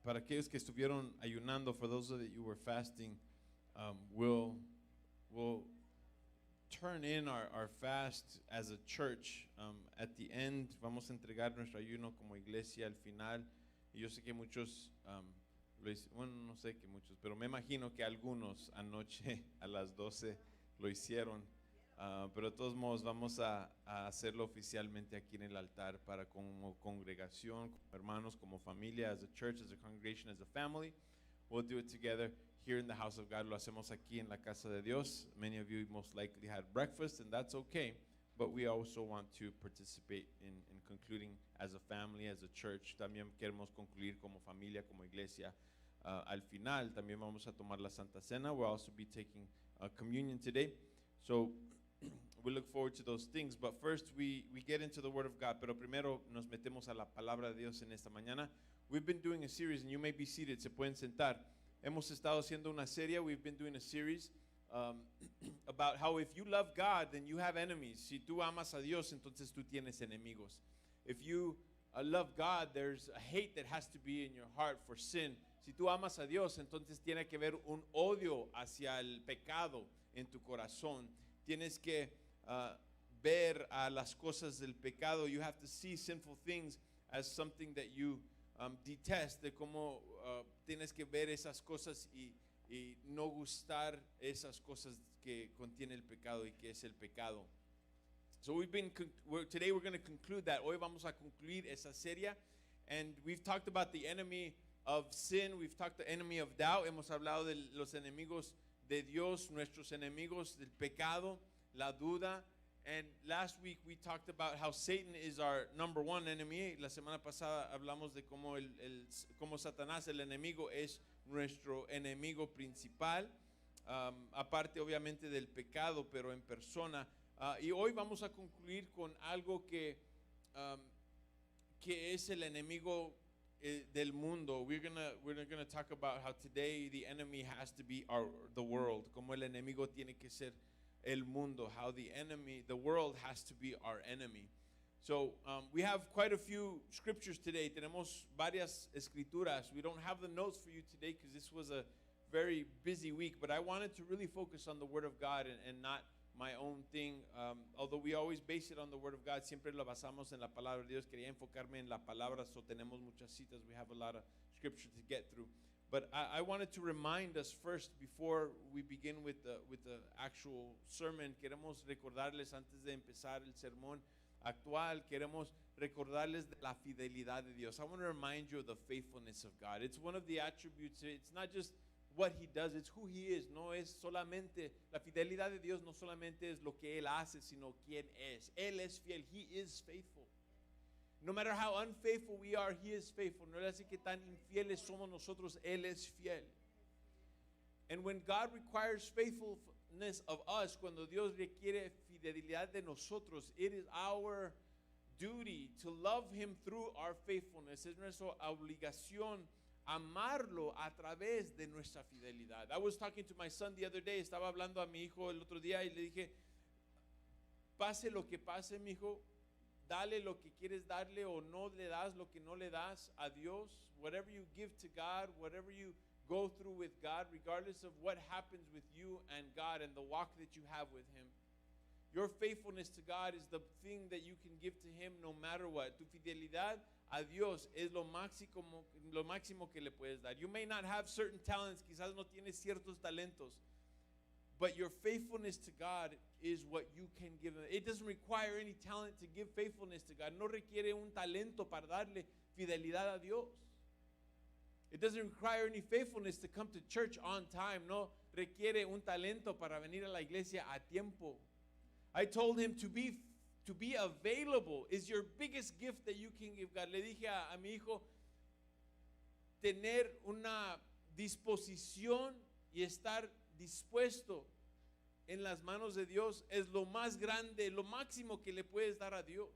para aquellos que estuvieron ayunando, for those of you who were fasting, we'll turn in our fast as a church. At the end, vamos a entregar nuestro ayuno como iglesia al final. Y yo sé que muchos, bueno, no sé que muchos, pero me imagino que algunos anoche a las 12 lo hicieron. Pero de todos modos vamos a hacerlo oficialmente aquí en el altar para como congregación, como hermanos, como familia, as a church, as a congregation, as a family. We'll do it together here in the house of God. Lo hacemos aquí en la casa de Dios. Many of you most likely had breakfast, and that's okay. But we also want to participate in concluding as a family, as a church. También queremos concluir como familia, como iglesia. Al final también vamos a tomar la Santa Cena. We'll also be taking communion today. So we look forward to those things, but first we get into the Word of God. Pero primero nos metemos a la palabra de Dios en esta mañana. We've been doing a series, and you may be seated, se pueden sentar. Hemos estado haciendo una serie, we've been doing a series about how if you love God, then you have enemies. Si tú amas a Dios, entonces tú tienes enemigos. If you love God, there's a hate that has to be in your heart for sin. Si tú amas a Dios, entonces tiene que haber un odio hacia el pecado en tu corazón. Tienes que ver a las cosas del pecado. You have to see sinful things as something that you detest. De cómo tienes que ver esas cosas y no gustar esas cosas que contiene el pecado y que es el pecado. So today we're going to conclude that. Hoy vamos a concluir esa serie. And we've talked about the enemy of sin. We've talked the enemy of doubt. Hemos hablado de los enemigos de Dios, nuestros enemigos del pecado, la duda. And last week we talked about how Satan is our number one enemy. La semana pasada hablamos de cómo cómo Satanás, el enemigo, es nuestro enemigo principal. Aparte obviamente del pecado, pero en persona. Y hoy vamos a concluir con algo que es el enemigo del mundo. We're gonna talk about how today the enemy has to be the world. Como el enemigo tiene que ser el mundo. How the world has to be our enemy. So we have quite a few scriptures today. Tenemos varias escrituras. We don't have the notes for you today because this was a very busy week. But I wanted to really focus on the Word of God and not my own thing. Although we always base it on the Word of God, siempre lo basamos en la palabra de Dios. Quería enfocarme en la palabra, so tenemos muchas citas. We have a lot of scripture to get through. But I wanted to remind us first, before we begin with the actual sermon, queremos recordarles antes de empezar el sermón actual, queremos recordarles de la fidelidad de Dios. I want to remind you of the faithfulness of God. It's one of the attributes. It's not just what He does, it's who He is. No es solamente, la fidelidad de Dios no solamente es lo que Él hace, sino quién es. Él es fiel. He is faithful. No matter how unfaithful we are, He is faithful. No es así que tan infieles somos nosotros, Él es fiel. And when God requires faithfulness of us, cuando Dios requiere fidelidad de nosotros, it is our duty to love Him through our faithfulness. Es nuestra obligación amarlo a través de nuestra fidelidad. I was talking to my son the other day. Estaba hablando a mi hijo el otro día y le dije, pase lo que pase, mi hijo, dale lo que quieres darle o no le das lo que no le das a Dios. Whatever you give to God, whatever you go through with God, regardless of what happens with you and God and the walk that you have with Him, your faithfulness to God is the thing that you can give to Him no matter what. Tu fidelidad a Dios es lo máximo que le puedes dar. You may not have certain talents, quizás no tienes ciertos talentos, but your faithfulness to God is what you can give Him. It doesn't require any talent to give faithfulness to God. No requiere un talento para darle fidelidad a Dios. It doesn't require any faithfulness to come to church on time. No requiere un talento para venir a la iglesia a tiempo. I told him to be available is your biggest gift that you can give God. Le dije a mi hijo, tener una disposición y estar dispuesto en las manos de Dios es lo más grande, lo máximo que le puedes dar a Dios.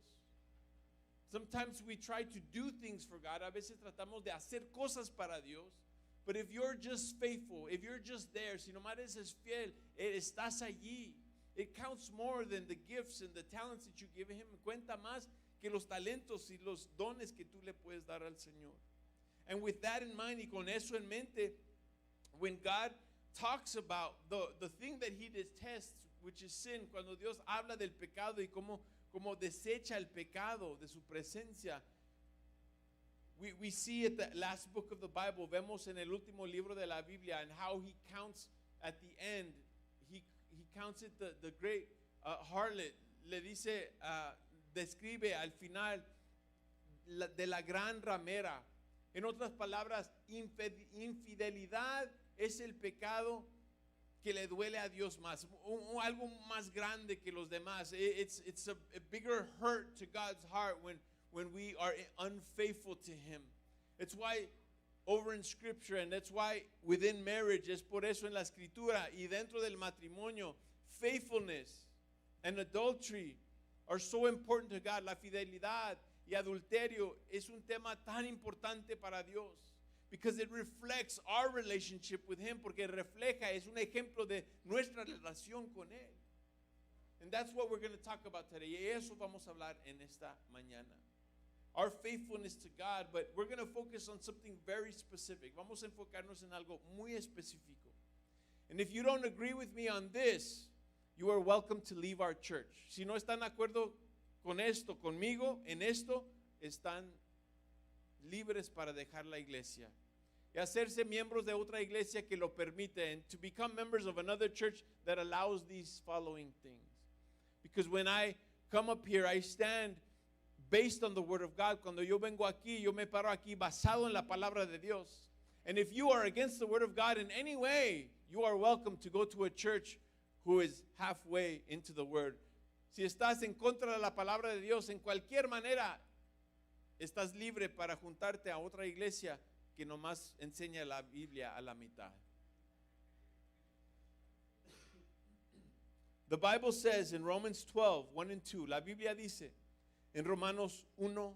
Sometimes we try to do things for God. A veces tratamos de hacer cosas para Dios. But if you're just faithful, if you're just there, si nomás eres fiel, estás allí. It counts more than the gifts and the talents that you give Him. Cuenta más que los talentos y los dones que tú le puedes dar al Señor. And with that in mind, y con eso en mente, when God talks about the thing that he detests, which is sin, cuando Dios habla del pecado y cómo desecha el pecado de su presencia, we see at the last book of the Bible, vemos en el último libro de la Biblia, and how he counts at the end, he counts it the great harlot, le dice, describe al final de la gran ramera. En otras palabras, infidelidad es el pecado que le duele a Dios más, algo más grande que los demás. It's a bigger hurt to God's heart when we are unfaithful to him. It's why over in scripture, and that's why within marriage, es por eso en la escritura y dentro del matrimonio, faithfulness and adultery are so important to God. La fidelidad y adulterio es un tema tan importante para Dios, because it reflects our relationship with him, porque refleja, es un ejemplo de nuestra relación con él. And that's what we're going to talk about today. Y eso vamos a hablar en esta mañana. Our faithfulness to God, but we're going to focus on something very specific. Vamos a enfocarnos en algo muy específico. And if you don't agree with me on this, you are welcome to leave our church. Si no están de acuerdo con esto, conmigo, en esto, están libres para dejar la iglesia y hacerse miembros de otra iglesia que lo permite, and to become members of another church that allows these following things. Because when I come up here, I stand based on the word of God. Cuando yo vengo aquí, yo me paro aquí basado en la palabra de Dios. And if you are against the word of God in any way, you are welcome to go to a church who is halfway into the word. Si estás en contra de la palabra de Dios, en cualquier manera, estás libre para juntarte a otra iglesia que nomás enseña la Biblia a la mitad. The Bible says in Romans 12, 1 and 2, la Biblia dice en Romanos 1,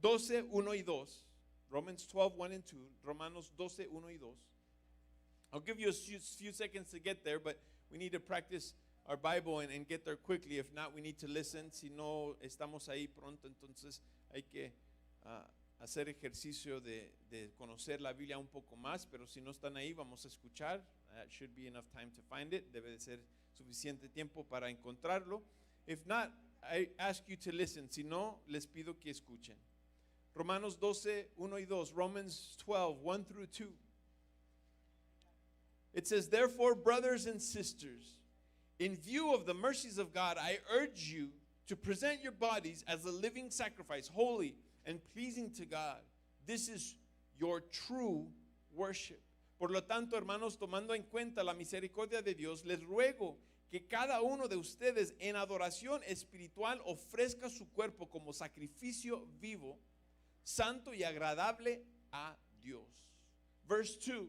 12, 1 y 2, Romans 12, 1 and 2, Romanos 12, 1 y 2. I'll give you a few seconds to get there, but we need to practice our Bible and get there quickly. If not, we need to listen. Si no estamos ahí pronto, entonces hay que hacer ejercicio de conocer la Biblia un poco más, pero si no están ahí, vamos a escuchar. Should be enough time to find it. Debe de ser suficiente tiempo para encontrarlo. If not, I ask you to listen. Si no, les pido que escuchen. Romanos 12, 1 y 2. Romans 12, 1 through 2. It says, therefore, brothers and sisters, in view of the mercies of God, I urge you to present your bodies as a living sacrifice, holy and pleasing to God. This is your true worship. Por lo tanto, hermanos, tomando en cuenta la misericordia de Dios, les ruego que cada uno de ustedes en adoración espiritual ofrezca su cuerpo como sacrificio vivo, santo y agradable a Dios. Verse 2,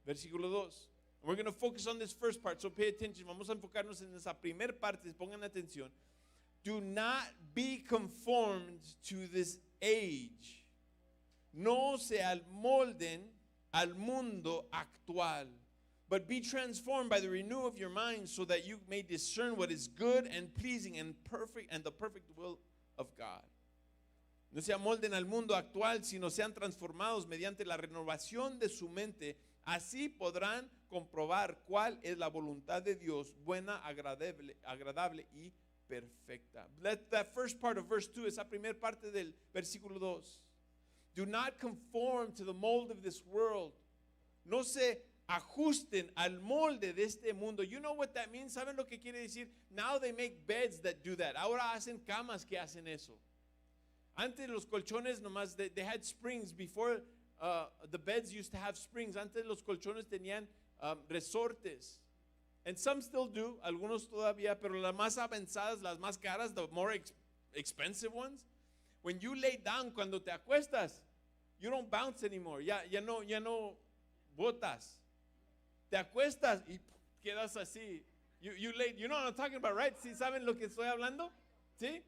versículo 2. We're going to focus on this first part, so pay attention. Vamos a enfocarnos en esa primer parte, pongan atención. Do not be conformed to this age. No se amolden al mundo actual, but be transformed by the renewal of your mind, so that you may discern what is good and pleasing and perfect, and the perfect will of God. No se amolden al mundo actual, sino sean transformados mediante la renovación de su mente. Así podrán comprobar cuál es la voluntad de Dios, buena, agradable y perfecta. Let that first part of verse 2, esa primera parte del versículo 2. Do not conform to the mold of this world. No se ajusten al molde de este mundo. You know what that means? ¿Saben lo que quiere decir? Now they make beds that do that. Ahora hacen camas que hacen eso. Antes los colchones nomás, they had springs. Before the beds used to have springs. Antes los colchones tenían resortes. And some still do, algunos todavía, pero las más avanzadas, las más caras, the more expensive ones, when you lay down, cuando te acuestas, you don't bounce anymore. Ya no botas. Te acuestas y quedas así. You know what I'm talking about, right? ¿Sí saben lo que estoy hablando? ¿Sí?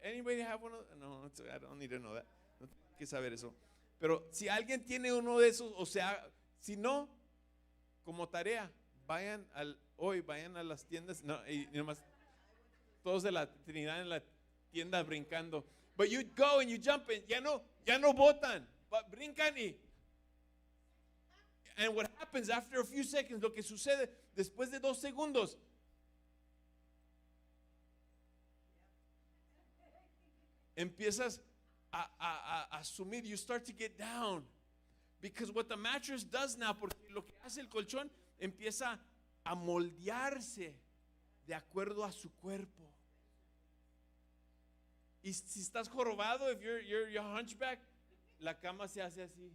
Anybody have one of, no, I don't need to know that. No tengo que saber eso. Pero si alguien tiene uno de esos, o sea, si no, como tarea, vayan a las tiendas, no, y nomás, todos de la Trinidad en la tienda brincando. But you go and you jump and ya no botan, but brincan y. And what happens after a few seconds, lo que sucede después de 2 segundos, empiezas a asumir, you start to get down. Because what the mattress does now, porque lo que hace el colchón, empieza a moldearse de acuerdo a su cuerpo. Y si estás jorobado, if you're hunchback, la cama se hace así.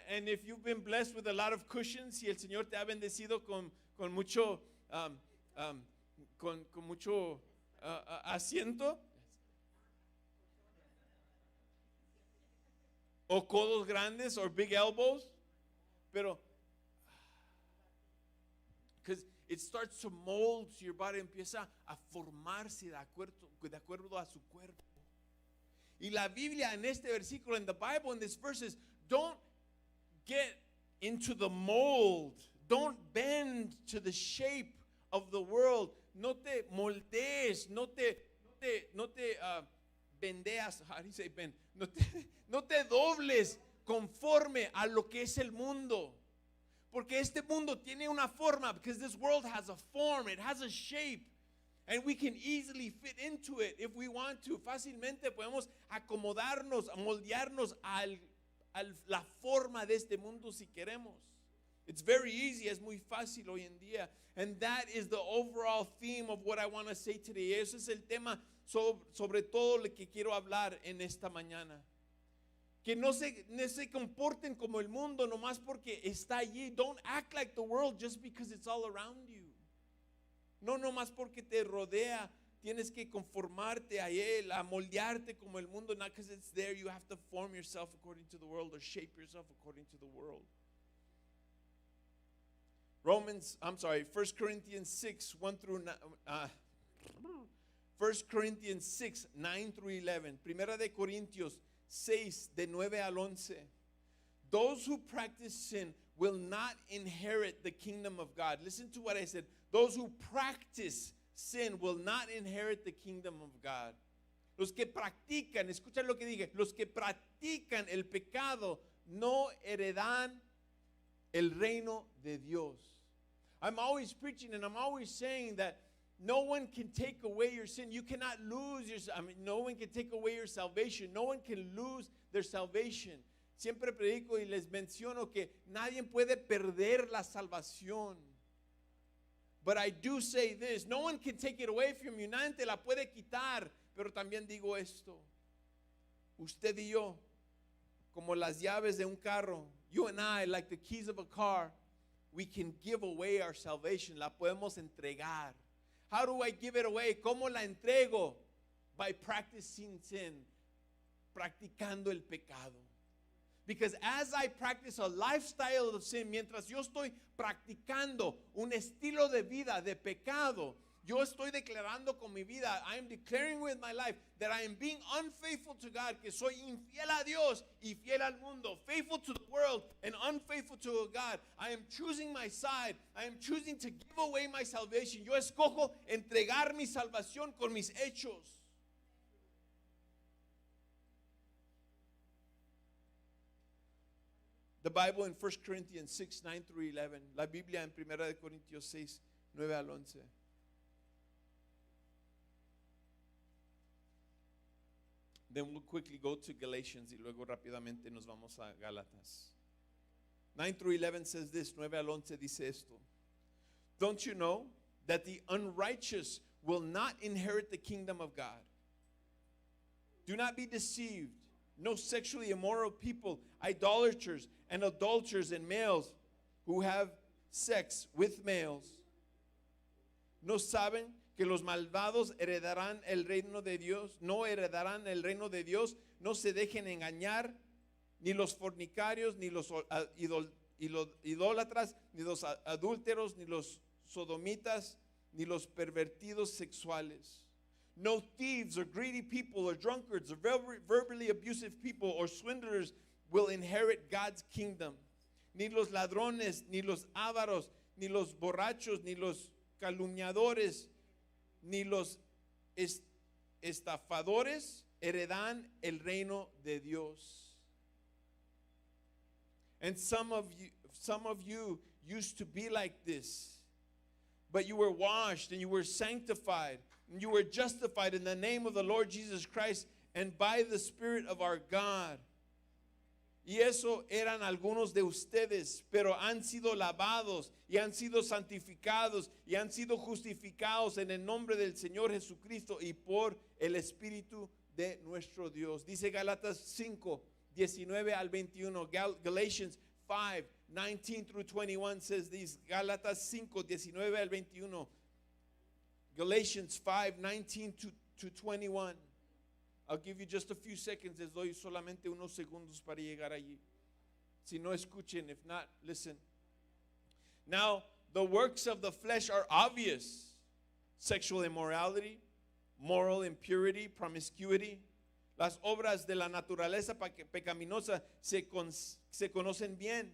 And if you've been blessed with a lot of cushions, si el Señor te ha bendecido con mucho con mucho asiento o codos grandes or big elbows, pero because it starts to mold to your body, empieza a formarse de acuerdo a su cuerpo. Y la Biblia en este versículo, in the Bible, in this verses, don't get into the mold. Don't bend to the shape of the world. No te moldees, no te vendeas. How do you say bend? No te dobles conforme a lo que es el mundo. Porque este mundo tiene una forma, because this world has a form, it has a shape. And we can easily fit into it if we want to. Fácilmente podemos acomodarnos, moldearnos a la forma de este mundo si queremos. It's very easy, es muy fácil hoy en día. And that is the overall theme of what I want to say today. Ese es el tema sobre todo lo que quiero hablar en esta mañana. Que no se comporten como el mundo nomás porque está allí. Don't act like the world just because it's all around you. No nomás porque te rodea. Tienes que conformarte a él, a moldearte como el mundo. Not because it's there, you have to form yourself according to the world or shape yourself according to the world. 1 Corinthians 6, 1 Corinthians 6, 9 through 11. Primera de Corintios 6, de 9 al 11. Those who practice sin will not inherit the kingdom of God. Listen to what I said. Those who practice sin will not inherit the kingdom of God. Los que practican, escucha lo que dije, los que practican el pecado no heredan el reino de Dios. I'm always preaching and I'm always saying that no one can take away your sin. You cannot lose no one can take away your salvation. No one can lose their salvation. Siempre predico y les menciono que nadie puede perder la salvación. But I do say this, no one can take it away from you. Nadie te la puede quitar. Pero también digo esto. Usted y yo, como las llaves de un carro, you and I, like the keys of a car, we can give away our salvation. La podemos entregar. How do I give it away? ¿Cómo la entrego? By practicing sin. Practicando el pecado. Because as I practice a lifestyle of sin, mientras yo estoy practicando un estilo de vida de pecado, yo estoy declarando con mi vida, I am declaring with my life that I am being unfaithful to God, que soy infiel a Dios y fiel al mundo, faithful to the world and unfaithful to God. I am choosing my side. I am choosing to give away my salvation. Yo escojo entregar mi salvación con mis hechos. The Bible in 1 Corinthians 6, 9 through 11. La Biblia en 1 de Corintios 6, 9 al 11. Then we'll quickly go to Galatians y luego rápidamente nos vamos a Gálatas. 9 through 11 says this, 9 al 11 dice esto. Don't you know that the unrighteous will not inherit the kingdom of God? Do not be deceived. No sexually immoral people, idolaters and adulterers and males who have sex with males. ¿No saben que los malvados heredarán el reino de Dios? No heredarán el reino de Dios. No se dejen engañar, ni los fornicarios, ni los idólatras, ni los adúlteros, ni los sodomitas, ni los pervertidos sexuales. No thieves or greedy people or drunkards or verbally abusive people or swindlers will inherit God's kingdom. Ni los ladrones, ni los ávaros, ni los borrachos, ni los calumniadores, ni los estafadores heredan el reino de Dios. And some of you used to be like this, but you were washed and you were sanctified and you were justified in the name of the Lord Jesus Christ and by the Spirit of our God. Y eso eran algunos de ustedes, pero han sido lavados y han sido santificados y han sido justificados en el nombre del Señor Jesucristo y por el Espíritu de nuestro Dios. Dice Gálatas 5, 19 al 21. Galatians 5, 19 through 21 says these. Gálatas 5, 19 al 21. Galatians 5, 19 to 21. I'll give you just a few seconds. Les doy solamente unos segundos para llegar allí. Si no escuchen, if not, listen. Now, the works of the flesh are obvious: sexual immorality, moral impurity, promiscuity. Las obras de la naturaleza pecaminosa se conocen bien: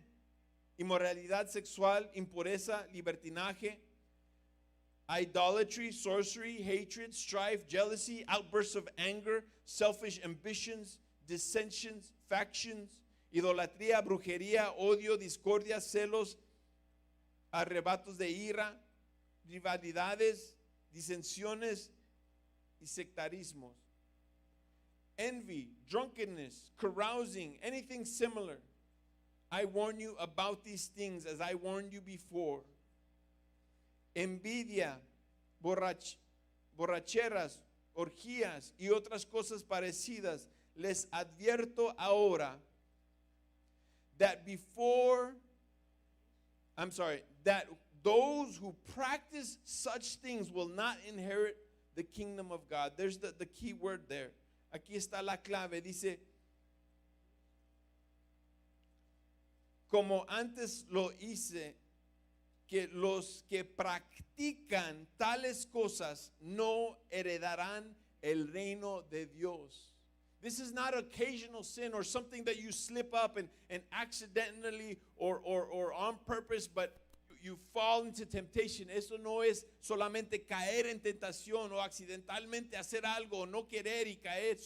inmoralidad sexual, impureza, libertinaje, idolatry, sorcery, hatred, strife, jealousy, outbursts of anger, selfish ambitions, dissensions, factions, idolatría, brujería, odio, discordia, celos, arrebatos de ira, rivalidades, disensiones y sectarismos. Envy, drunkenness, carousing, anything similar. I warn you about these things as I warned you before. Envidia, borracheras, orgías y otras cosas parecidas. Les advierto ahora that those who practice such things will not inherit the kingdom of God. There's the key word there. Aquí está la clave. Dice, como antes lo hice, que los que practican tales cosas no heredarán el reino de Dios. This is not occasional sin or something that you slip up and accidentally or on purpose, but you fall into temptation. Eso no es solamente caer en tentación o accidentalmente hacer algo o no querer y caer,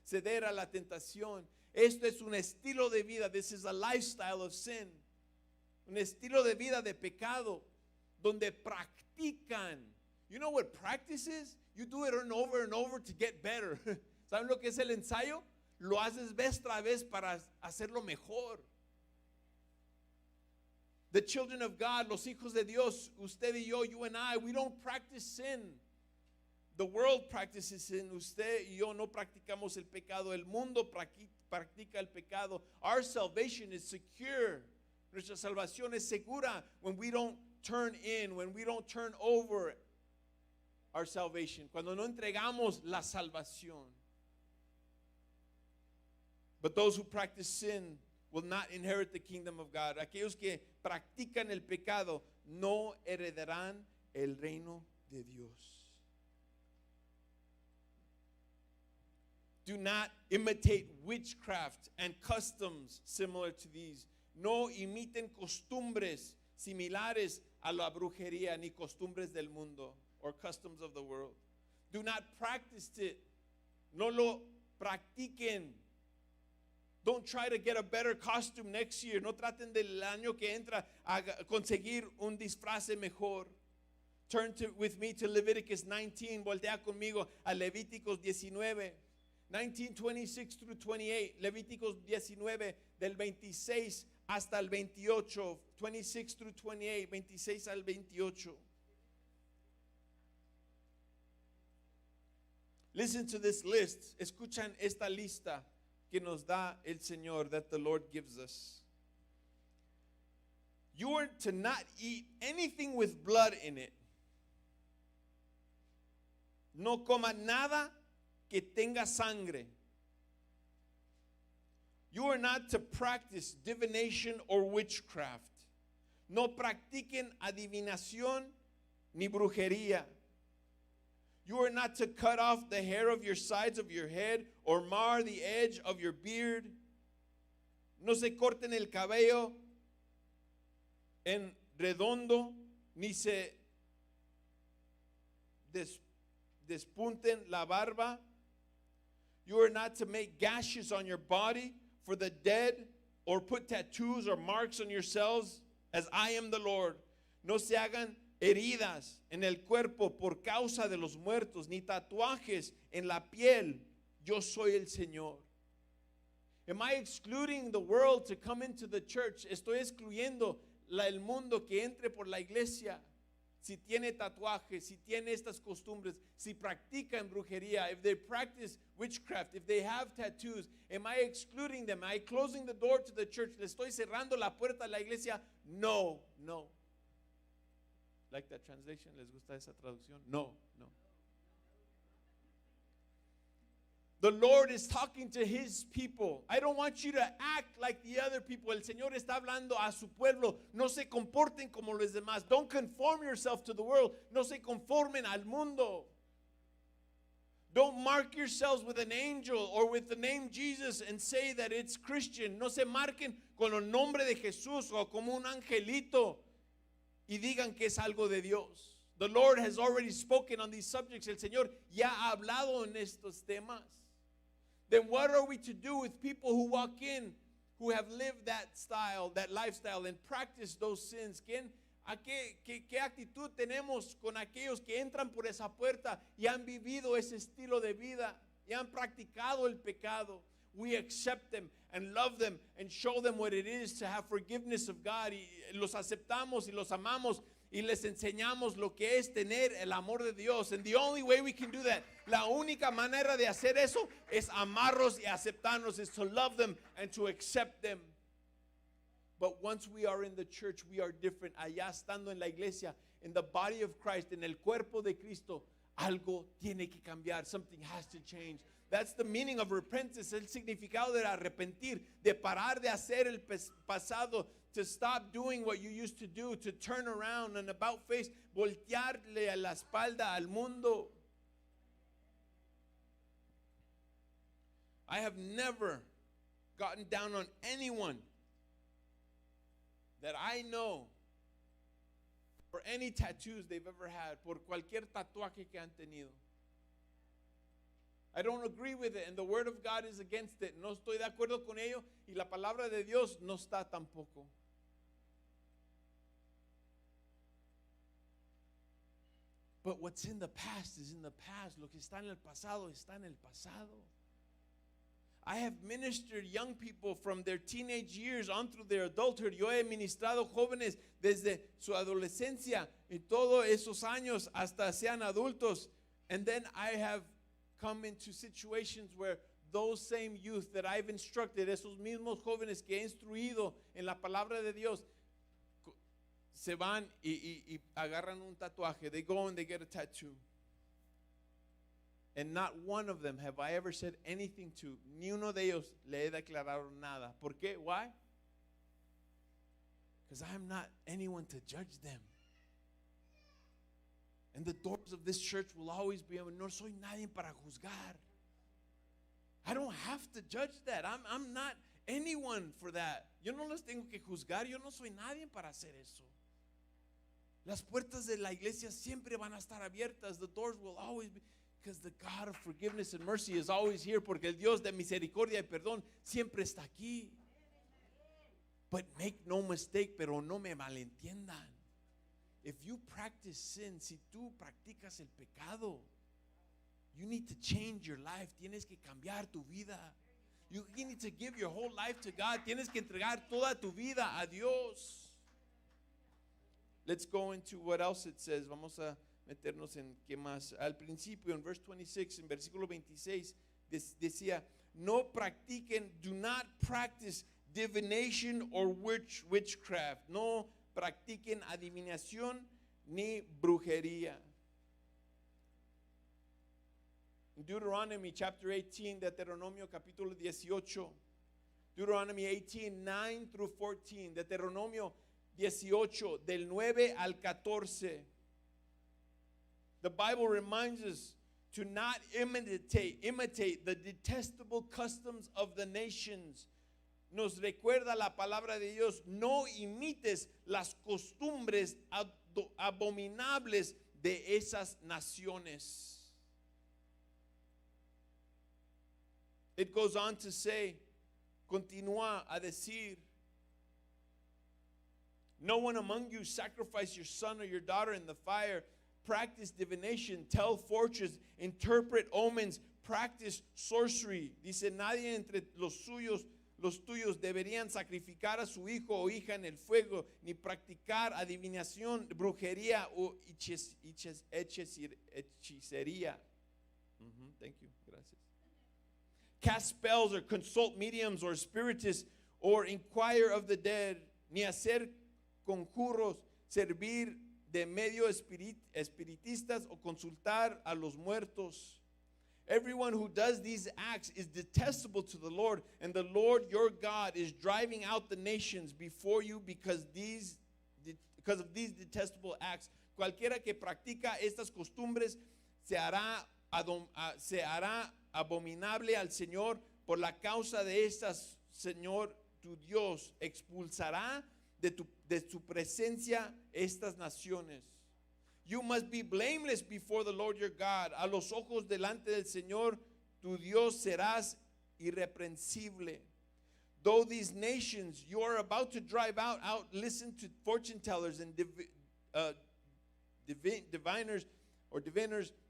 ceder a la tentación. Esto es un estilo de vida. This is a lifestyle of sin. Un estilo de vida de pecado donde practican. You know what practice is? You do it over and over to get better. ¿Saben lo que es el ensayo? Lo haces vez tras vez para hacerlo mejor. The children of God, los hijos de Dios, usted y yo, you and I, we don't practice sin. The world practices sin. Usted y yo no practicamos el pecado. El mundo practica el pecado. Our salvation is secure. Nuestra salvación es segura when we don't turn in, when we don't turn over our salvation. Cuando no entregamos la salvación. But those who practice sin will not inherit the kingdom of God. Aquellos que practican el pecado no heredarán el reino de Dios. Do not imitate witchcraft and customs similar to these. No imiten costumbres similares a la brujería ni costumbres del mundo or customs of the world. Do not practice it. No lo practiquen. Don't try to get a better costume next year. No traten del año que entra a conseguir un disfraz mejor. Turn with me to Leviticus 19. Voltea conmigo a Levíticos 19. 19:26 through 28. Levíticos 19 del 26 hasta el 28. 26 through 28. 26 al 28. Listen to this list. Escuchan esta lista que nos da el Señor, that the Lord gives us. You are to not eat anything with blood in it. No coma nada que tenga sangre. You are not to practice divination or witchcraft. No practiquen adivinación ni brujería. You are not to cut off the hair of your sides of your head or mar the edge of your beard. No se corten el cabello en redondo, ni se despunten la barba. You are not to make gashes on your body for the dead, or put tattoos or marks on yourselves, as I am the Lord. No se hagan heridas en el cuerpo por causa de los muertos, ni tatuajes en la piel. Yo soy el Señor. Am I excluding the world to come into the church? Estoy excluyendo el mundo que entre por la iglesia. Si tiene tatuajes, si tiene estas costumbres, si practican brujería, if they practice witchcraft, if they have tattoos, am I excluding them? Am I closing the door to the church? ¿Le estoy cerrando la puerta a la iglesia? No, no. Like that translation? ¿Les gusta esa traducción? No, no. The Lord is talking to His people. I don't want you to act like the other people. El Señor está hablando a su pueblo. No se comporten como los demás. Don't conform yourself to the world. No se conformen al mundo. Don't mark yourselves with an angel or with the name Jesus and say that it's Christian. No se marquen con el nombre de Jesús o como un angelito y digan que es algo de Dios. The Lord has already spoken on these subjects. El Señor ya ha hablado en estos temas. Then what are we to do with people who walk in, who have lived that style, that lifestyle, and practice those sins? ¿Qué actitud tenemos con aquellos que entran por esa puerta y han vivido ese estilo de vida y han practicado el pecado? We accept them and love them and show them what it is to have forgiveness of God. Y los aceptamos y los amamos y les enseñamos lo que es tener el amor de Dios. And the only way we can do that, la única manera de hacer eso es amarlos y aceptarnos, is to love them and to accept them. But once we are in the church, we are different. Allá estando en la iglesia, in the body of Christ, en el cuerpo de Cristo, algo tiene que cambiar. Something has to change. That's the meaning of repentance, el significado de arrepentir, de parar de hacer el pasado, to stop doing what you used to do, to turn around and about face, voltearle a la espalda al mundo. I have never gotten down on anyone that I know for any tattoos they've ever had, por cualquier tatuaje que han tenido. I don't agree with it, and the word of God is against it. No estoy de acuerdo con ello, y la palabra de Dios no está tampoco. But what's in the past is in the past. Lo que está en el pasado está en el pasado. I have ministered young people from their teenage years on through their adulthood. Yo he ministrado jóvenes desde su adolescencia y todos esos años hasta sean adultos. And then I have come into situations where those same youth that I've instructed, esos mismos jóvenes que he instruido en la palabra de Dios, se van y agarran un tatuaje. They go and they get a tattoo. And not one of them have I ever said anything to. Ni uno de ellos le he declarado nada. ¿Por qué? Why? Because I'm not anyone to judge them. And the doors of this church will always be open. No soy nadie para juzgar. I don't have to judge that. I'm not anyone for that. Yo no los tengo que juzgar. Yo no soy nadie para hacer eso. Las puertas de la iglesia siempre van a estar abiertas. The doors will always be, because the God of forgiveness and mercy is always here, porque el Dios de misericordia y perdón siempre está aquí. But make no mistake, pero no me malentiendan. If you practice sin, si tú practicas el pecado, you need to change your life. Tienes que cambiar tu vida. You need to give your whole life to God. Tienes que entregar toda tu vida a Dios. Let's go into what else it says. Vamos a meternos en qué más. Al principio, en verse 26, en versículo 26, decía, no practiquen, do not practice divination or witchcraft. No practiquen adivinación ni brujería. Deuteronomy chapter 18, Deuteronomio capítulo 18. Deuteronomy 18, 9 through 14. Deuteronomio 18, del 9 al 14. The Bible reminds us to not imitate the detestable customs of the nations. Nos recuerda la palabra de Dios, no imites las costumbres abominables de esas naciones. It goes on to say, continúa a decir, no one among you sacrifice your son or your daughter in the fire. Practice divination, tell fortunes, interpret omens, practice sorcery. Dice, nadie entre los tuyos deberían sacrificar a su hijo o hija en el fuego, ni practicar adivinación, brujería o hechicería. Thank you. Gracias. Cast spells or consult mediums or spiritists or inquire of the dead, ni hacer conjuros, servir de medio espiritistas o consultar a los muertos. Everyone who does these acts is detestable to the Lord, and the Lord your God is driving out the nations before you because of these detestable acts. Cualquiera que practica estas costumbres se hará abominable al Señor. Por la causa de estas, Señor, tu Dios expulsará de su presencia estas naciones. You must be blameless before the Lord your God. A los ojos delante del Señor, tu Dios serás irreprensible. Though these nations you are about to drive out, listen to fortune tellers and diviners,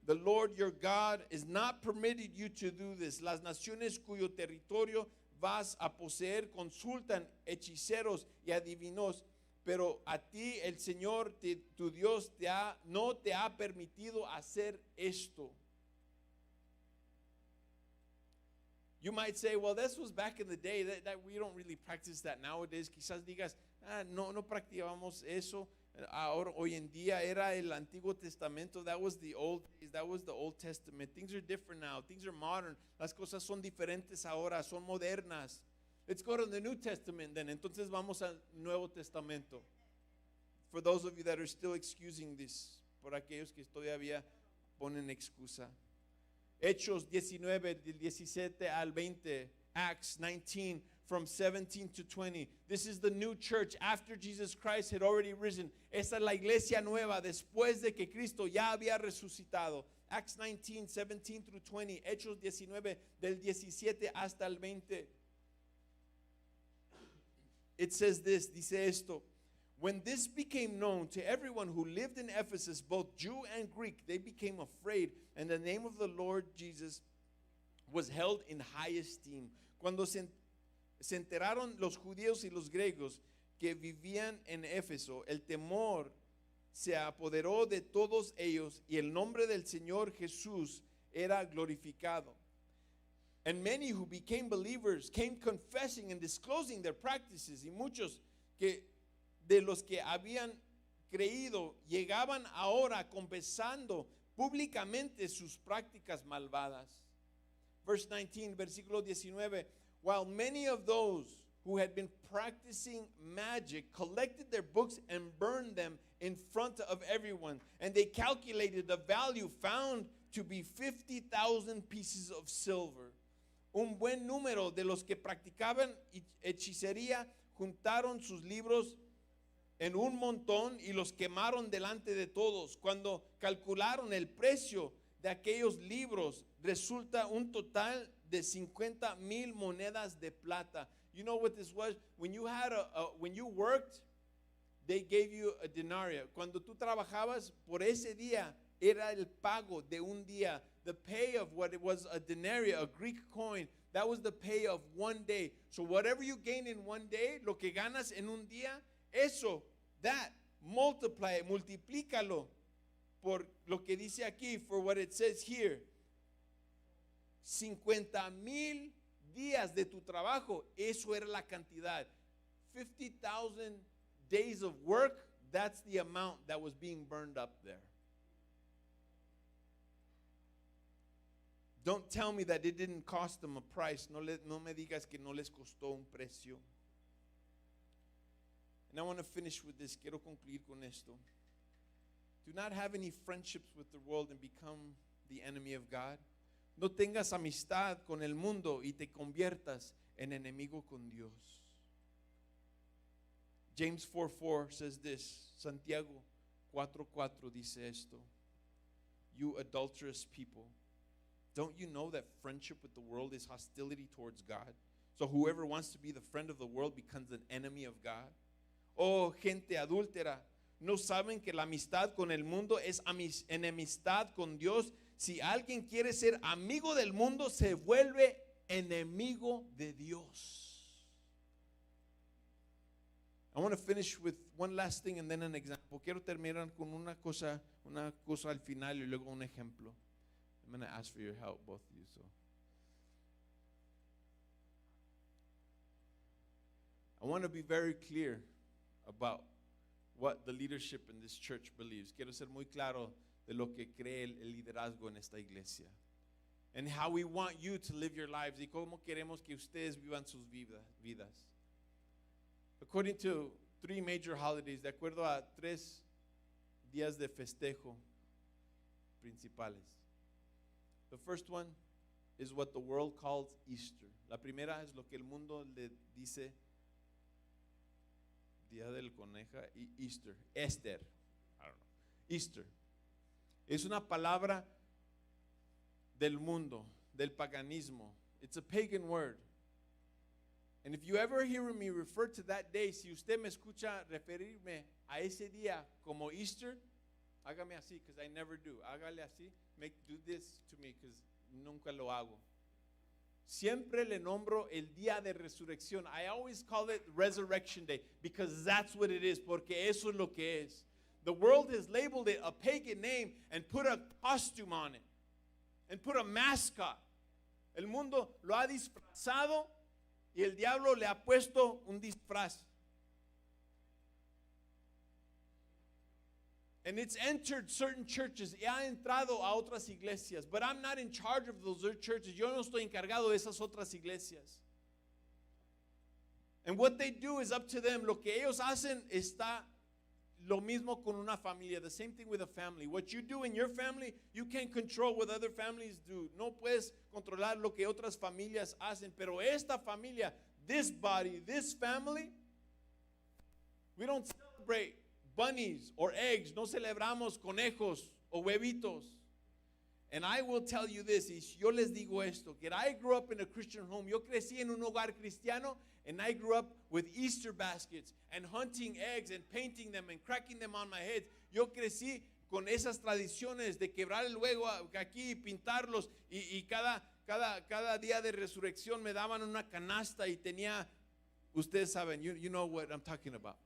the Lord your God is not permitted you to do this. Las naciones cuyo territorio vas a poseer consultan hechiceros y adivinos, pero a ti el Señor tu Dios no te ha permitido hacer esto. You might say, well, this was back in the day, that we don't really practice that nowadays. Quizás digas, no practicábamos eso. Ahora, hoy en día era el Antiguo Testamento. That was the Old Testament. Things are different now. Things are modern. Las cosas son diferentes ahora, son modernas. Let's go to the New Testament then. Entonces vamos al Nuevo Testamento. For those of you that are still excusing this, por aquellos que todavía ponen excusa. Hechos 19, del 17 al 20. Acts 19, from 17 to 20. This is the new church after Jesus Christ had already risen. Esta es la iglesia nueva después de que Cristo ya había resucitado. Acts 19, 17 through 20. Hechos 19, del 17 hasta el 20. It says this, dice esto. When this became known to everyone who lived in Ephesus, both Jew and Greek, they became afraid, and the name of the Lord Jesus was held in high esteem. Cuando se enteraron los judíos y los griegos que vivían en Éfeso, el temor se apoderó de todos ellos y el nombre del Señor Jesús era glorificado. And many who became believers came confessing and disclosing their practices, y muchos de los que habían creído llegaban ahora confesando públicamente sus prácticas malvadas. Verse 19, versículo 19. While many of those who had been practicing magic collected their books and burned them in front of everyone, and they calculated the value found to be 50,000 pieces of silver. Un buen número de los que practicaban hechicería juntaron sus libros en un montón y los quemaron delante de todos. Cuando calcularon el precio de aquellos libros, resulta un total de 50,000 monedas de plata. You know what this was? When you worked, they gave you a denarii. Cuando tú trabajabas, por ese día era el pago de un día. The pay of what it was a denarii, a Greek coin, that was the pay of one day. So whatever you gain in one day, lo que ganas en un día, eso, that, multiplícalo por lo que dice aquí, for what it says here. 50,000 días de tu trabajo, eso era la cantidad. 50,000 days of work, that's the amount that was being burned up there. Don't tell me that it didn't cost them a price. No me digas que no les costó un precio. And I want to finish with this. Quiero concluir con esto. Do not have any friendships with the world and become the enemy of God. No tengas amistad con el mundo y te conviertas en enemigo con Dios. James 4:4 says this. Santiago 4:4 dice esto. You adulterous people, don't you know that friendship with the world is hostility towards God? So whoever wants to be the friend of the world becomes an enemy of God. Oh, gente adúltera, ¿no saben que la amistad con el mundo es enemistad con Dios? Si alguien quiere ser amigo del mundo, se vuelve enemigo de Dios. I want to finish with one last thing and then an example. Quiero terminar con una cosa al final y luego un ejemplo. I'm going to ask for your help, both of you. So, I want to be very clear about what the leadership in this church believes. Quiero ser muy claro de lo que cree el liderazgo en esta iglesia. And how we want you to live your lives y cómo queremos que ustedes vivan sus vidas. According to 3 major holidays, de acuerdo a 3 días de festejo principales. The first one is what the world calls Easter. La primera es lo que el mundo le dice Día del Coneja y Easter. Esther. I don't know. Easter. Es una palabra del mundo, del paganismo. It's a pagan word. And if you ever hear me refer to that day, si usted me escucha referirme a ese día como Easter, hágame así, because I never do. Hágale así. Do this to me, because nunca lo hago. Siempre le nombro el día de resurrección. I always call it Resurrection Day, because that's what it is, porque eso es lo que es. The world has labeled it a pagan name and put a costume on it, and put a mascot. El mundo lo ha disfrazado y el diablo le ha puesto un disfraz. And it's entered certain churches. Y ha entrado a otras iglesias. But I'm not in charge of those churches. Yo no estoy encargado de esas otras iglesias. And what they do is up to them. Lo que ellos hacen está lo mismo con una familia. The same thing with a family. What you do in your family, you can't control what other families do. No puedes controlar lo que otras familias hacen. Pero esta familia, this body, this family, we don't celebrate bunnies or eggs. No celebramos conejos o huevitos. And I will tell you this, y yo les digo esto, que I grew up in a Christian home. Yo crecí en un hogar cristiano, and I grew up with Easter baskets and hunting eggs and painting them and cracking them on my head. Yo crecí con esas tradiciones de quebrar el huevo aquí y pintarlos, y cada día de resurrección me daban una canasta y tenía, ustedes saben, you know what I'm talking about.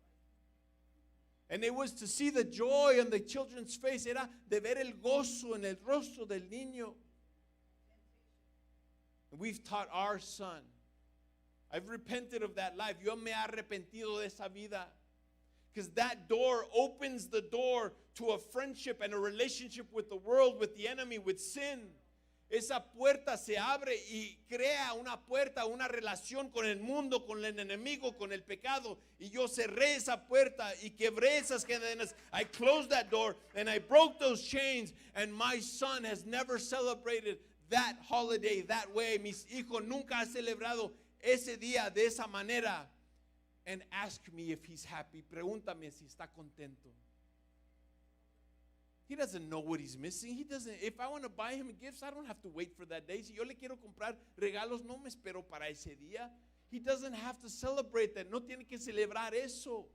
And it was to see the joy on the children's face. Era de ver el gozo en el rostro del niño. And we've taught our son. I've repented of that life. Yo me he arrepentido de esa vida. Because that door opens the door to a friendship and a relationship with the world, with the enemy, with sin. Esa puerta se abre y crea una puerta, una relación con el mundo, con el enemigo, con el pecado. Y yo cerré esa puerta y quebré esas cadenas. I closed that door and I broke those chains. And my son has never celebrated that holiday that way. Mis hijos nunca han celebrado ese día de esa manera. And ask me if he's happy. Pregúntame si está contento. He doesn't know what he's missing. He doesn't. If I want to buy him gifts, I don't have to wait for that day. Si yo le quiero comprar regalos, no me espero para ese día. He doesn't have to celebrate that. No tiene que celebrar eso.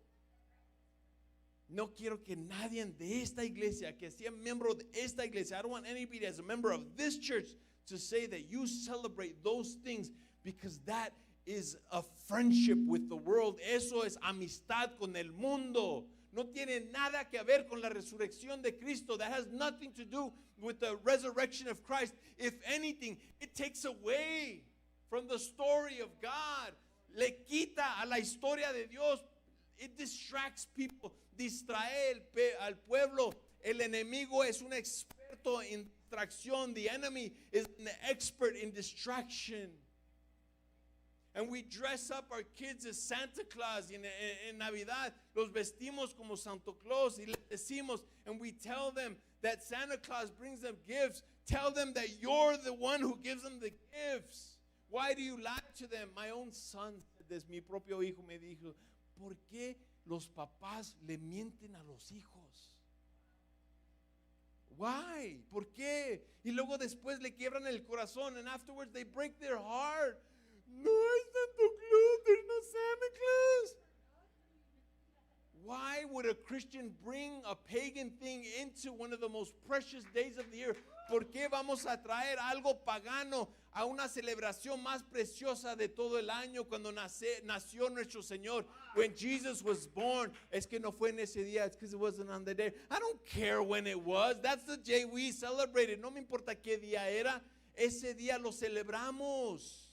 No quiero que nadie de esta iglesia, que sea miembro de esta iglesia, I don't want anybody as a member of this church to say that you celebrate those things, because that is a friendship with the world. Eso es amistad con el mundo. No tiene nada que ver con la resurrección de Cristo. That has nothing to do with the resurrection of Christ. If anything, it takes away from the story of God. Le quita a la historia de Dios. It distracts people. Distrae al pueblo. El enemigo es un experto en distracción. The enemy is an expert in distraction. And we dress up our kids as Santa Claus. En Navidad los vestimos como Santa Claus y les decimos, and we tell them that Santa Claus brings them gifts. Tell them that you're the one who gives them the gifts. Why do you lie to them? My own son said this. Mi propio hijo me dijo, ¿por qué los papás le mienten a los hijos? Why? ¿Por qué? Y luego después le quiebran el corazón, and afterwards they break their heart. No hay Santa Claus, there's no Santa Claus. Why would a Christian bring a pagan thing into one of the most precious days of the year? ¿Por qué vamos a traer algo pagano a una celebración más preciosa de todo el año cuando nació nuestro Señor? When Jesus was born, es que no fue en ese día, it's because it wasn't on the day. I don't care when it was. That's the day we celebrated. No me importa qué día era. Ese día lo celebramos.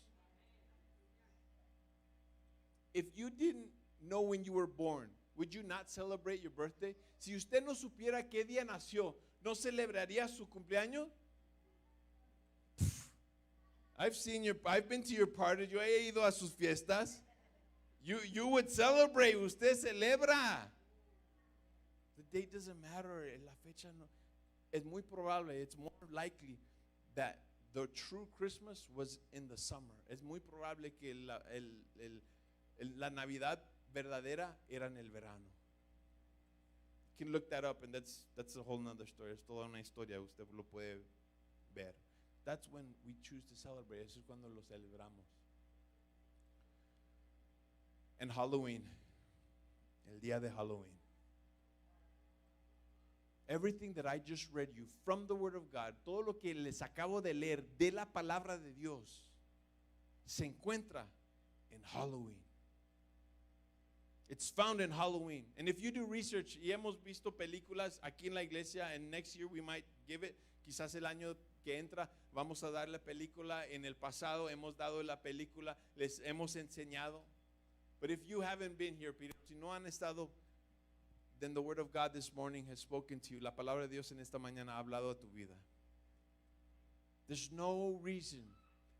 If you didn't know when you were born, would you not celebrate your birthday? Si usted no supiera qué día nació, ¿no celebraría su cumpleaños? I've been to your parties. Yo he ido a sus fiestas. You would celebrate. Usted celebra. The date doesn't matter. La fecha no. Es muy probable. It's more likely that the true Christmas was in the summer. Es muy probable que la Navidad verdadera era en el verano. You can look that up, and that's a whole nother story. Es toda una historia, usted lo puede ver. That's when we choose to celebrate. Eso es cuando lo celebramos. And Halloween, el día de Halloween. Everything that I just read you from the Word of God, todo lo que les acabo de leer de la palabra de Dios, se encuentra en Halloween. It's found in Halloween. And if you do research, y hemos visto películas aquí en la iglesia, and next year we might give it, quizás el año que entra, vamos a dar la película. En el pasado hemos dado la película, les hemos enseñado. But if you haven't been here, Peter, si no han estado, then the Word of God this morning has spoken to you. La palabra de Dios en esta mañana ha hablado a tu vida. There's no reason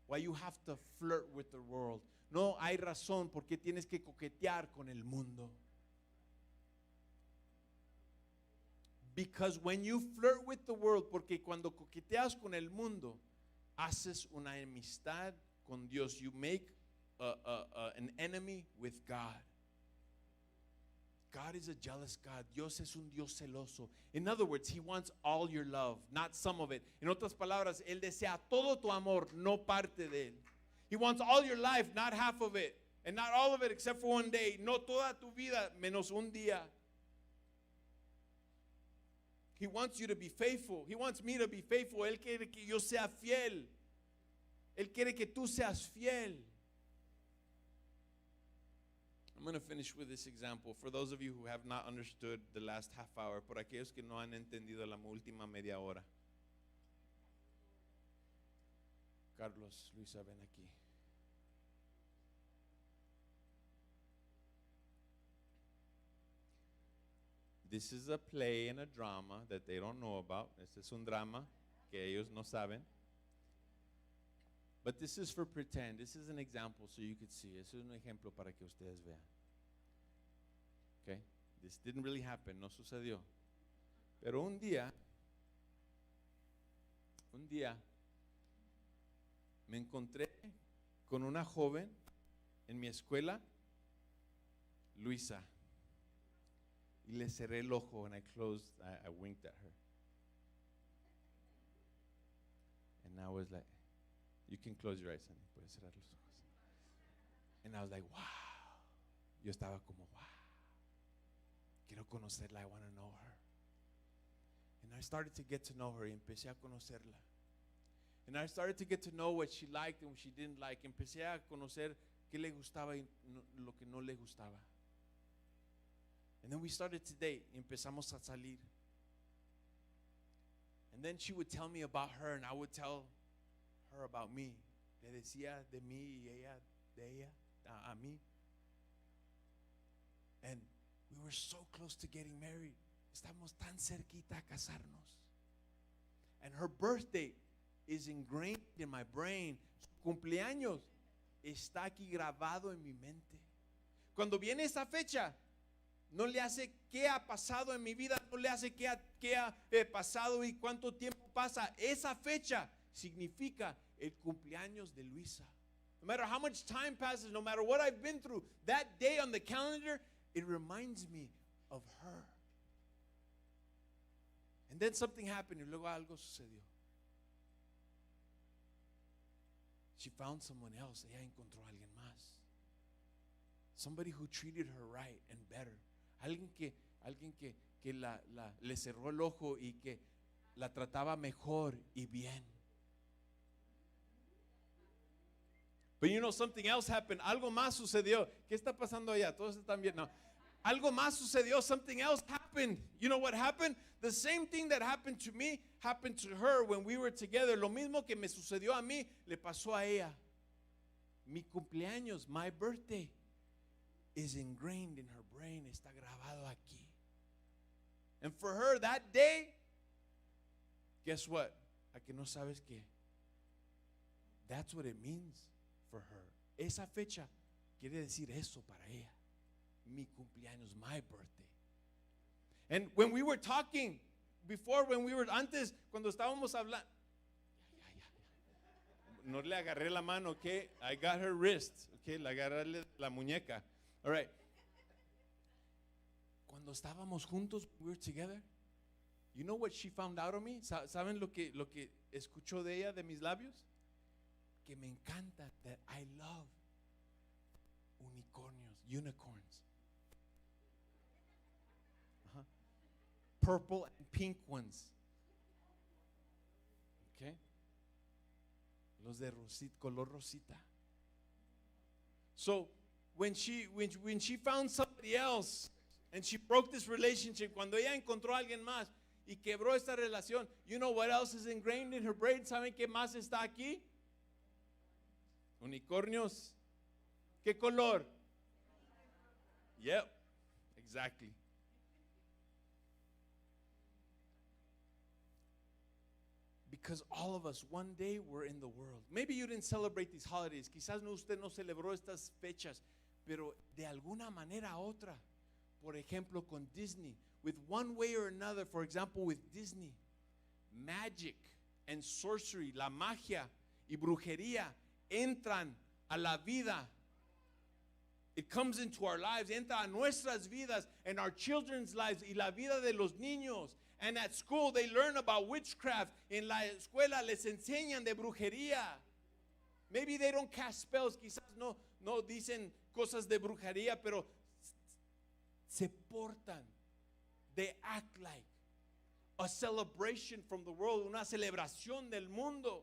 why you have to flirt with the world. No hay razón por qué tienes que coquetear con el mundo. Because when you flirt with the world, porque cuando coqueteas con el mundo, haces una enemistad con Dios. You make an enemy with God. God is a jealous God. Dios es un Dios celoso. In other words, He wants all your love, not some of it. En otras palabras, Él desea todo tu amor, no parte de él. He wants all your life, not half of it. And not all of it except for one day. No toda tu vida, menos un día. He wants you to be faithful. He wants me to be faithful. Él quiere que yo sea fiel. Él quiere que tú seas fiel. I'm going to finish with this example. For those of you who have not understood the last half hour, por aquellos que no han entendido la última media hora. Carlos, Luisa, ven aquí. This is a play and a drama that they don't know about. Este es un drama que ellos no saben. But this is for pretend. This is an example so you could see. This is un ejemplo para que ustedes vean. Okay? This didn't really happen. No sucedió. Pero un día, me encontré con una joven en mi escuela, Luisa. Y le cerré el ojo, and I winked at her. And I was like, you can close your eyes, honey. Puedes cerrar los ojos. And I was like, wow. Yo estaba como, wow. Quiero conocerla, I want to know her. And I started to get to know her, y empecé a conocerla. And I started to get to know what she liked and what she didn't like. Empecé a conocer qué le gustaba y lo que no le gustaba. And then we started to date. Y empezamos a salir. And then she would tell me about her, and I would tell her about me. Le decía de mí y ella de ella a mí. And we were so close to getting married. Estamos tan cerquita a casarnos. And her birthday is ingrained in my brain. Su cumpleaños está aquí grabado en mi mente. Cuando viene esa fecha, no le hace qué ha pasado en mi vida, no le hace qué ha pasado y cuánto tiempo pasa. Esa fecha significa el cumpleaños de Luisa. No matter how much time passes, no matter what I've been through, that day on the calendar, it reminds me of her. And then something happened y luego algo sucedió. She found someone else. Ella encontró a alguien más. Somebody who treated her right and better. Alguien que le cerró el ojo y que la trataba mejor y bien. But you know, something else happened. Algo más sucedió. ¿Qué está pasando allá? Todos están bien. No. Algo más sucedió. Something else happened. You know what happened? The same thing that happened to me happened to her when we were together. Lo mismo que me sucedió a mí le pasó a ella. Mi cumpleaños, my birthday, is ingrained in her brain. Está grabado aquí. And for her that day, guess what? A que no sabes qué. That's what it means for her. Esa fecha quiere decir eso para ella. Mi cumpleaños, my birthday. And when we were talking before, antes, cuando estábamos hablando, no le agarré la mano, okay? I got her wrist, okay? Le agarré la muñeca. All right. Cuando estábamos juntos, we were together. You know what she found out of me? ¿Saben lo que escuchó de ella, de mis labios? Que me encanta, that I love unicorns. Purple and pink ones. Okay? Los de color rosita. So, when she found somebody else and she broke this relationship, cuando ella encontró a alguien más y quebró esta relación, you know what else is ingrained in her brain? ¿Saben qué más está aquí? Unicornios. ¿Qué color? Yep, exactly. Because all of us, one day we're in the world. Maybe you didn't celebrate these holidays. Quizás usted no celebró estas fechas, pero de alguna manera u otra, por ejemplo con Disney, with one way or another, for example with Disney, magic and sorcery, la magia y brujería entran a la vida. It comes into our lives, entra a nuestras vidas and our children's lives y la vida de los niños. And at school they learn about witchcraft. En la escuela les enseñan de brujería. Maybe they don't cast spells, quizás no dicen cosas de brujería, pero se portan. They act like a celebration from the world, una celebración del mundo.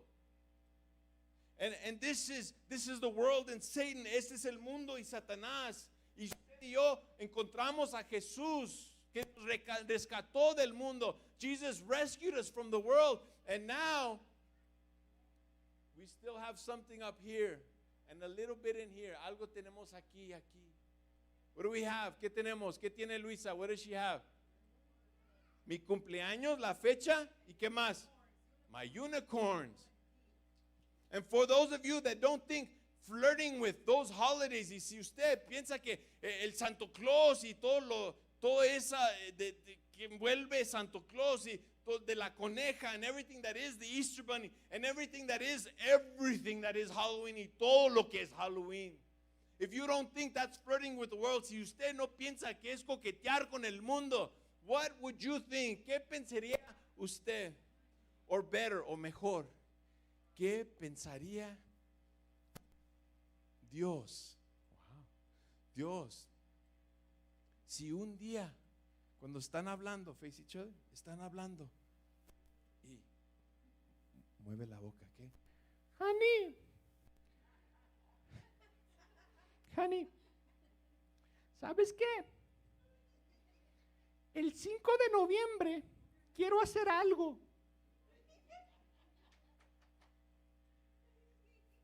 And this is the world and Satan. Este es el mundo y Satanás. Y usted y yo encontramos a Jesús que nos rescató del mundo. Jesus rescued us from the world. And now we still have something up here and a little bit in here. Algo tenemos aquí. What do we have? ¿Qué tenemos? ¿Qué tiene Luisa? What does she have? Mi cumpleaños, la fecha, ¿y qué más? My unicorns. And for those of you that don't think flirting with those holidays, y si usted piensa que el Santo Claus y todo esa que envuelve Santo Claus y de la coneja and everything that is the Easter Bunny and everything that is Halloween y todo lo que es Halloween. If you don't think that's flirting with the world, si usted no piensa que es coquetear con el mundo, what would you think? ¿Qué pensaría usted? Or better, o mejor, ¿qué pensaría Dios? Wow. Dios. Si un día, cuando están hablando, face each other, están hablando y mueve la boca, ¿qué? Honey, ¿sabes qué? El 5 de noviembre quiero hacer algo.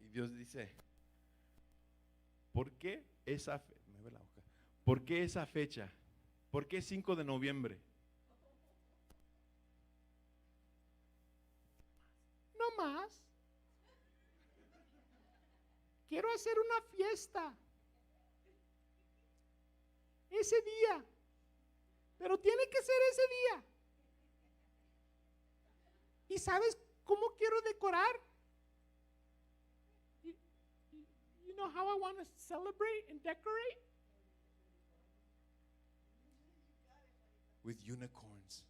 Y Dios dice, ¿por qué esa fecha? Mueve la boca. ¿Por qué esa fecha? ¿Por qué 5 de noviembre? No más. Quiero hacer una fiesta ese día, pero tiene que ser ese día. ¿Y sabes cómo quiero decorar? You know how I want to celebrate and decorate? With unicorns.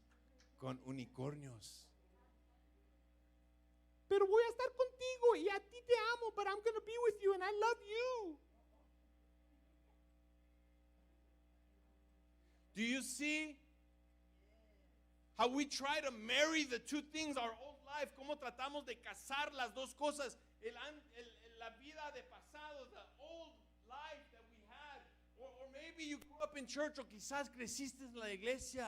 con unicornios. Pero voy a estar contigo y a ti te amo, but I'm going to be with you and I love you. Do you see how we try to marry the two things our old life? Cómo tratamos de casar las dos cosas. La vida de pasado, the old life that we had. Or maybe you grew up in church, o quizás creciste en la iglesia.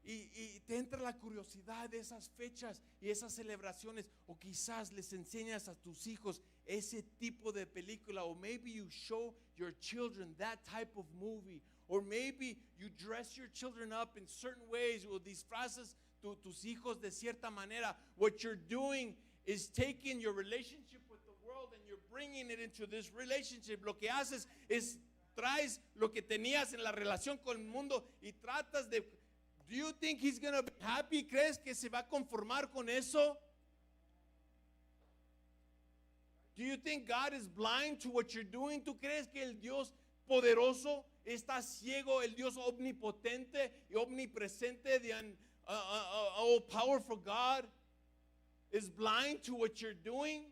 Y te entra la curiosidad de esas fechas y esas celebraciones. O quizás les enseñas a tus hijos ese tipo de película. Or maybe you show your children that type of movie. Or maybe you dress your children up in certain ways. O disfrazas tus hijos de cierta manera. What you're doing is taking your relationship with the world and you're bringing it into this relationship. Lo que haces es traes lo que tenías en la relación con el mundo y tratas de... Do you think he's going to be happy? ¿Crees que se va a conformar con eso? Do you think God is blind to what you're doing? ¿Tú crees que el Dios poderoso está ciego, el Dios omnipotente y omnipresente, the all powerful God is blind to what you're doing,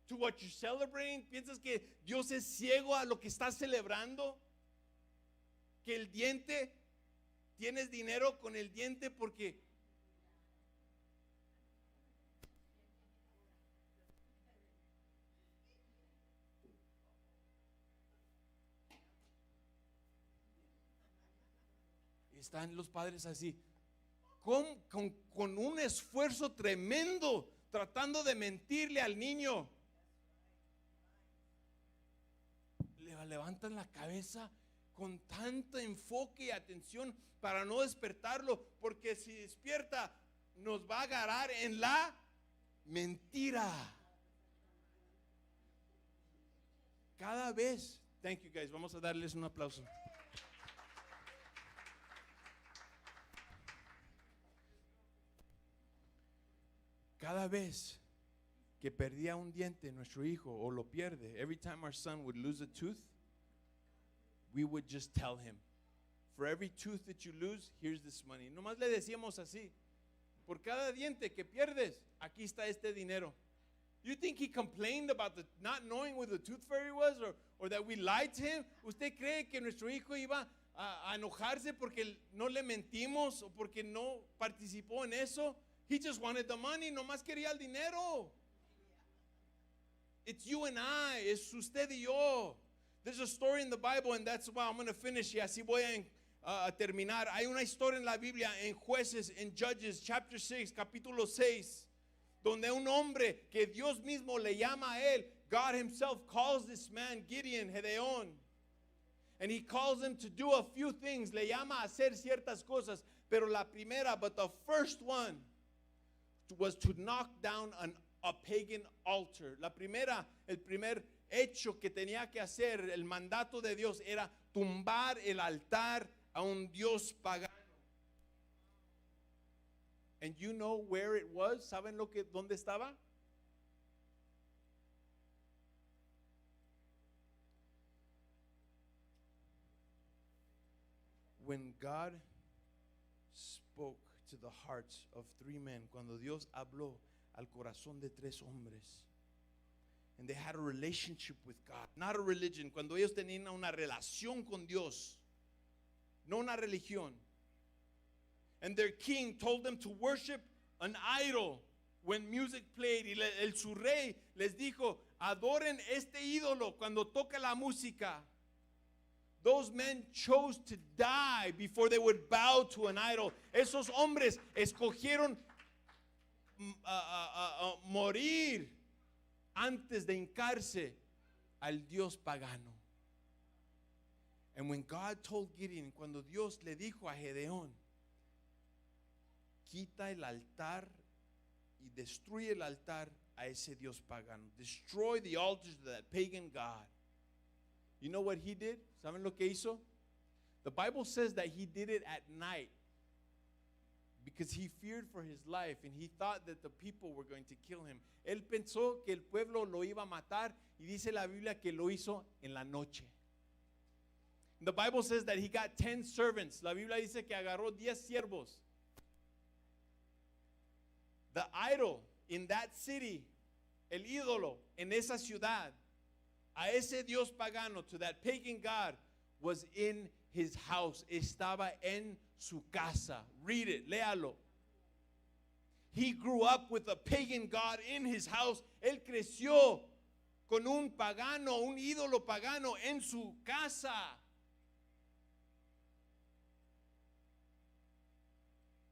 to what you're celebrating? ¿Piensas que Dios es ciego a lo que estás celebrando? Que el diente, tienes dinero con el diente porque están los padres así, con un esfuerzo tremendo, tratando de mentirle al niño. Le levantan la cabeza con tanto enfoque y atención para no despertarlo, porque si despierta nos va a agarrar en la mentira. Cada vez, thank you guys, vamos a darles un aplauso. Cada vez que perdía un diente nuestro hijo o lo pierde, every time our son would lose a tooth, we would just tell him, for every tooth that you lose, here's this money. Nomás le decíamos así, por cada diente que pierdes, aquí está este dinero. You think he complained about the not knowing where the tooth fairy was, or that we lied to him? ¿Usted cree que nuestro hijo iba a enojarse porque no le mentimos o porque no participó en eso? He just wanted the money, nomás quería el dinero. It's you and I, es usted y yo. There's a story in the Bible, and that's why I'm going to finish, y así voy a terminar. Hay una historia en la Biblia, en Jueces, en Judges, chapter 6, capítulo 6, donde un hombre que Dios mismo le llama a él, God himself calls this man Gideon, Gedeón, and he calls him to do a few things. Le llama a hacer ciertas cosas, pero la primera, but the first one, was to knock down a pagan altar. La primera, el primer hecho que tenía que hacer, el mandato de Dios, era tumbar el altar a un Dios pagano. And you know where it was? ¿Saben dónde estaba? When God spoke to the hearts of three men, cuando Dios habló al corazón de tres hombres, and they had a relationship with God, not a religion, cuando ellos tenían una relación con Dios, no una religión, and their king told them to worship an idol when music played, y su rey les dijo, adoren este ídolo cuando toca la música. Those men chose to die before they would bow to an idol. Esos hombres escogieron morir antes de hincarse al Dios pagano. And when God told Gideon, cuando Dios le dijo a Gedeón, quita el altar y destruye el altar a ese Dios pagano. Destroy the altars of that pagan God. You know what he did? ¿Saben lo que hizo? The Bible says that he did it at night because he feared for his life and he thought that the people were going to kill him. Él pensó que el pueblo lo iba a matar y dice la Biblia que lo hizo en la noche. The Bible says that he got 10 servants. La Biblia dice que agarró 10 siervos The idol in that city, el ídolo en esa ciudad, a ese Dios pagano, to that pagan God, was in his house. Estaba en su casa. Read it, léalo. He grew up with a pagan God in his house. Él creció con un pagano, un ídolo pagano en su casa.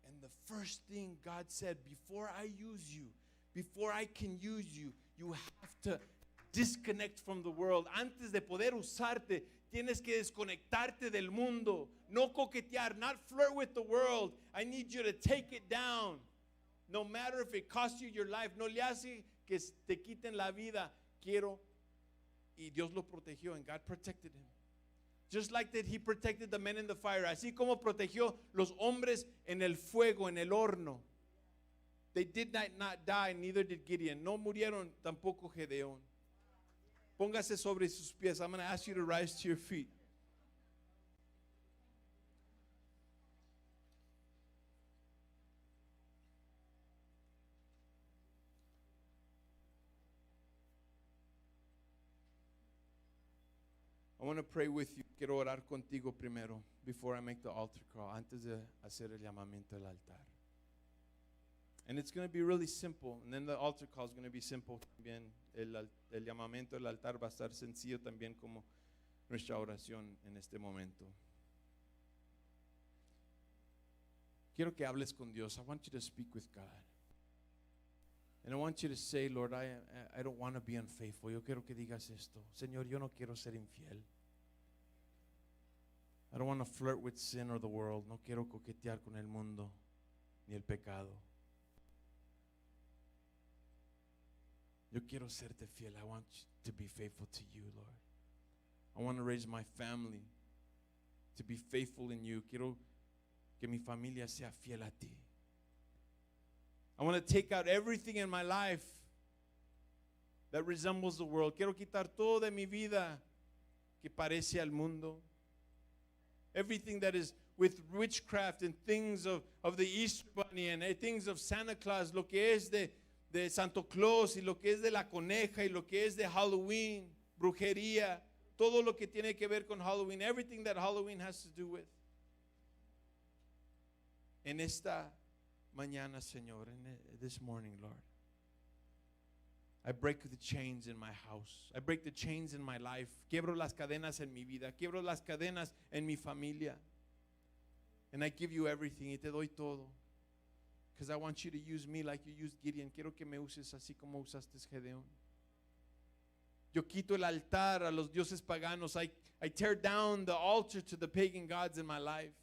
And the first thing God said, before I use you, before I can use you, you have to disconnect from the world. Antes de poder usarte, tienes que desconectarte del mundo. No coquetear, not flirt with the world. I need you to take it down. No matter if it costs you your life. No le hace que te quiten la vida. Quiero. Y Dios lo protegió, and God protected him. Just like that he protected the men in the fire. Así como protegió los hombres en el fuego, en el horno. They did not die, neither did Gideon. No murieron tampoco Gedeón. Póngase sobre sus pies. I'm going to ask you to rise to your feet. I want to pray with you. Quiero orar contigo primero, before I make the altar call, antes de hacer el llamamiento al altar. And it's going to be really simple. And then the altar call is going to be simple también. El llamamiento al altar va a estar sencillo también como nuestra oración en este momento. Quiero que hables con Dios. I want you to speak with God. And I want you to say, Lord, I don't want to be unfaithful. Yo quiero que digas esto. Señor, yo no quiero ser infiel. I don't want to flirt with sin or the world. No quiero coquetear con el mundo ni el pecado. Yo quiero serte fiel. I want to be faithful to you, Lord. I want to raise my family to be faithful in you. Quiero que mi familia sea fiel a ti. I want to take out everything in my life that resembles the world. Quiero quitar todo de mi vida que parece al mundo. Everything that is with witchcraft and things of the Easter Bunny and things of Santa Claus, lo que es de Santo Claus y lo que es de la coneja y lo que es de Halloween, brujería, todo lo que tiene que ver con Halloween, everything that Halloween has to do with. En esta mañana, Señor, this morning, Lord, I break the chains in my house. I break the chains in my life. Quiebro las cadenas en mi vida. Quiebro las cadenas en mi familia. And I give you everything. Y te doy todo. Because I want you to use me like you used Gideon. Quiero que me uses así como usaste Gedeón. Yo quito el altar a los dioses paganos. I tear down the altar to the pagan gods in my life.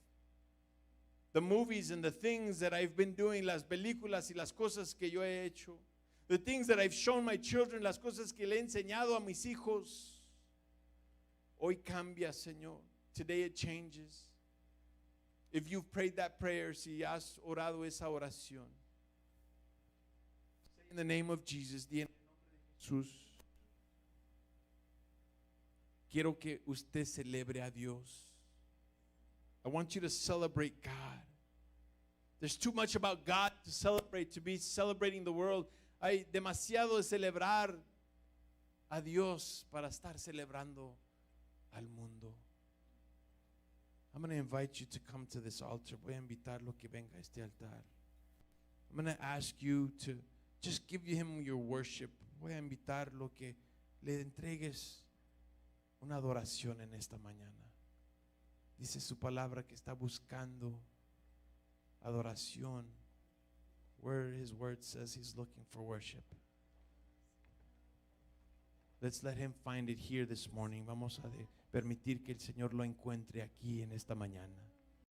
The movies and the things that I've been doing, las películas y las cosas que yo he hecho. The things that I've shown my children, las cosas que le he enseñado a mis hijos. Hoy cambia, Señor. Today it changes. If you've prayed that prayer, si has orado esa oración, say in the name of Jesus, di en el nombre de Jesús, quiero que usted celebre a Dios. I want you to celebrate God. There's too much about God to celebrate, to be celebrating the world. Hay demasiado de celebrar a Dios para estar celebrando al mundo. I'm going to invite you to come to this altar. Voy a invitarlo que venga a este altar. I'm going to ask you to just give him your worship. Voy a invitarlo que le entregues una adoración en esta mañana. Dice su palabra que está buscando adoración. Where his word says he's looking for worship. Let's let him find it here this morning. Vamos a permitir que el Señor lo encuentre aquí en esta mañana.